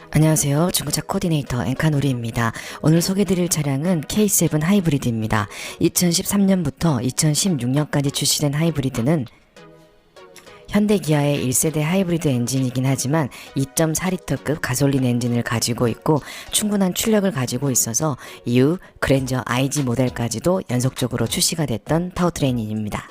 안녕하세요. 중고차 코디네이터 엔카노리입니다. 오늘 소개드릴 차량은 K7 하이브리드입니다. 2013년부터 2016년까지 출시된 하이브리드는 현대기아의 1세대 하이브리드 엔진이긴 하지만 2.4L급 가솔린 엔진을 가지고 있고 충분한 출력을 가지고 있어서 이후 그랜저 IG 모델까지도 연속적으로 출시가 됐던 파워트레인입니다.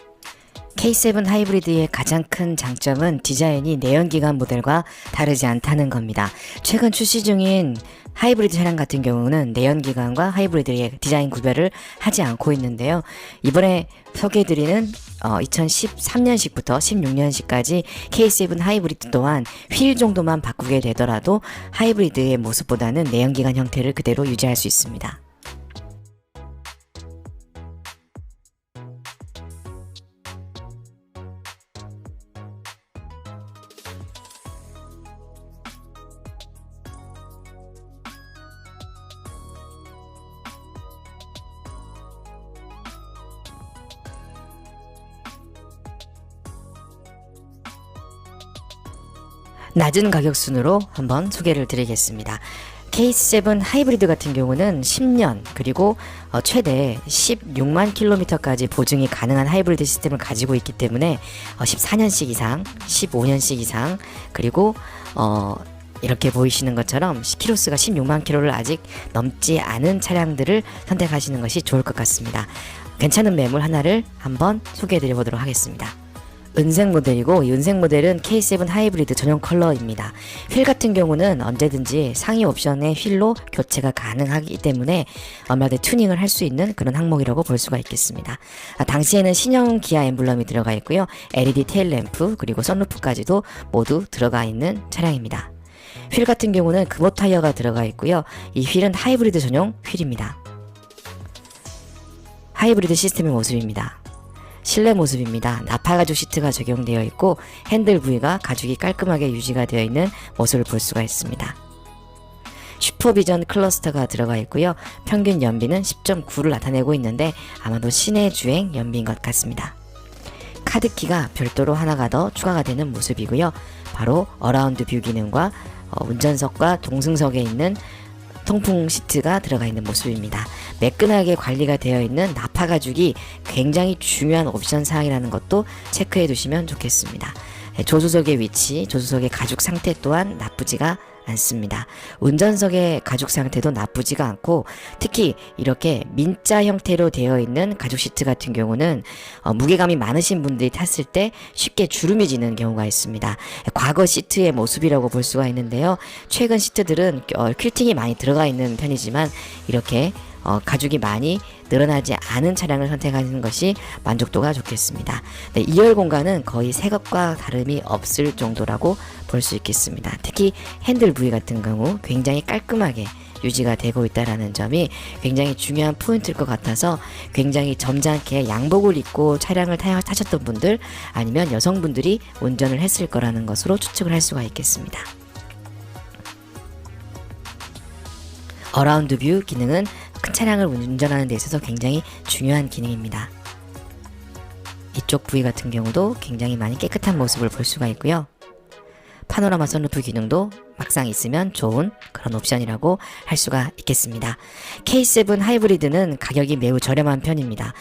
K7 하이브리드의 가장 큰 장점은 디자인이 내연기관 모델과 다르지 않다는 겁니다. 최근 출시 중인 하이브리드 차량 같은 경우는 내연기관과 하이브리드의 디자인 구별을 하지 않고 있는데요. 이번에 소개해드리는 2013년식부터 16년식까지 K7 하이브리드 또한 휠 정도만 바꾸게 되더라도 하이브리드의 모습보다는 내연기관 형태를 그대로 유지할 수 있습니다. 낮은 가격 순으로 한번 소개를 드리겠습니다. K7 하이브리드 같은 경우는 10년 그리고 최대 16만 킬로미터까지 보증이 가능한 하이브리드 시스템을 가지고 있기 때문에 14년씩 이상, 15년씩 이상 그리고 이렇게 보이시는 것처럼 키로수가 16만 킬로를 아직 넘지 않은 차량들을 선택하시는 것이 좋을 것 같습니다. 괜찮은 매물 하나를 한번 소개해 드려 보도록 하겠습니다. 은색 모델이고 이 은색 모델은 K7 하이브리드 전용 컬러입니다. 휠 같은 경우는 언제든지 상위 옵션의 휠로 교체가 가능하기 때문에 얼마든지 튜닝을 할 수 있는 그런 항목이라고 볼 수가 있겠습니다. 당시에는 신형 기아 엠블럼이 들어가 있고요. LED 테일램프 그리고 선루프까지도 모두 들어가 있는 차량입니다. 휠 같은 경우는 금호 타이어가 들어가 있고요. 이 휠은 하이브리드 전용 휠입니다. 하이브리드 시스템의 모습입니다. 실내 모습입니다. 나파 가죽 시트가 적용되어 있고 핸들 부위가 가죽이 깔끔하게 유지가 되어 있는 모습을 볼 수가 있습니다. 슈퍼비전 클러스터가 들어가 있고요. 평균 연비는 10.9를 나타내고 있는데 아마도 시내 주행 연비인 것 같습니다. 카드키가 별도로 하나가 더 추가가 되는 모습이고요. 바로 어라운드 뷰 기능과 운전석과 동승석에 있는 통풍 시트가 들어가 있는 모습입니다. 매끈하게 관리가 되어 있는 나파 가죽이 굉장히 중요한 옵션 사항이라는 것도 체크해 두시면 좋겠습니다. 조수석의 위치, 조수석의 가죽 상태 또한 나쁘지가 않습니다. 운전석의 가죽 상태도 나쁘지가 않고 특히 이렇게 민자 형태로 되어 있는 가죽 시트 같은 경우는 무게감이 많으신 분들이 탔을 때 쉽게 주름이 지는 경우가 있습니다. 과거 시트의 모습이라고 볼 수가 있는데요. 최근 시트들은 퀼팅이 많이 들어가 있는 편이지만 이렇게 가죽이 많이 늘어나지 않은 차량을 선택하는 것이 만족도가 좋겠습니다. 네, 2열 공간은 거의 새 것과 다름이 없을 정도라고 볼 수 있겠습니다. 특히 핸들 부위 같은 경우 굉장히 깔끔하게 유지가 되고 있다는 점이 굉장히 중요한 포인트일 것 같아서 굉장히 점잖게 양복을 입고 차량을 타셨던 분들 아니면 여성분들이 운전을 했을 거라는 것으로 추측을 할 수가 있겠습니다. 어라운드 뷰 기능은 큰 차량을 운전하는 데 있어서 굉장히 중요한 기능입니다. 이쪽 부위 같은 경우도 굉장히 많이 깨끗한 모습을 볼 수가 있고요. 파노라마 선루프 기능도 막상 있으면 좋은 그런 옵션이라고 할 수가 있겠습니다. K7 하이브리드는 가격이 매우 저렴한 편입니다.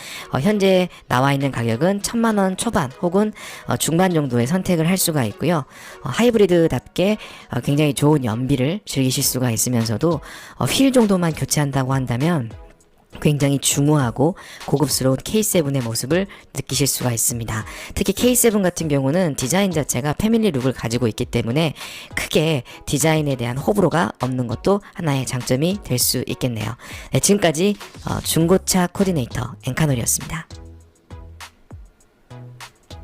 현재 나와 있는 가격은 1000만원 초반 혹은 중반 정도의 선택을 할 수가 있고요. 하이브리드답게 굉장히 좋은 연비를 즐기실 수가 있으면서도 휠 정도만 교체한다고 한다면 굉장히 중후하고 고급스러운 K7의 모습을 느끼실 수가 있습니다. 특히 K7 같은 경우는 디자인 자체가 패밀리 룩을 가지고 있기 때문에 크게 디자인에 대한 호불호가 없는 것도 하나의 장점이 될 수 있겠네요. 네, 지금까지 중고차 코디네이터 엔카놀이었습니다.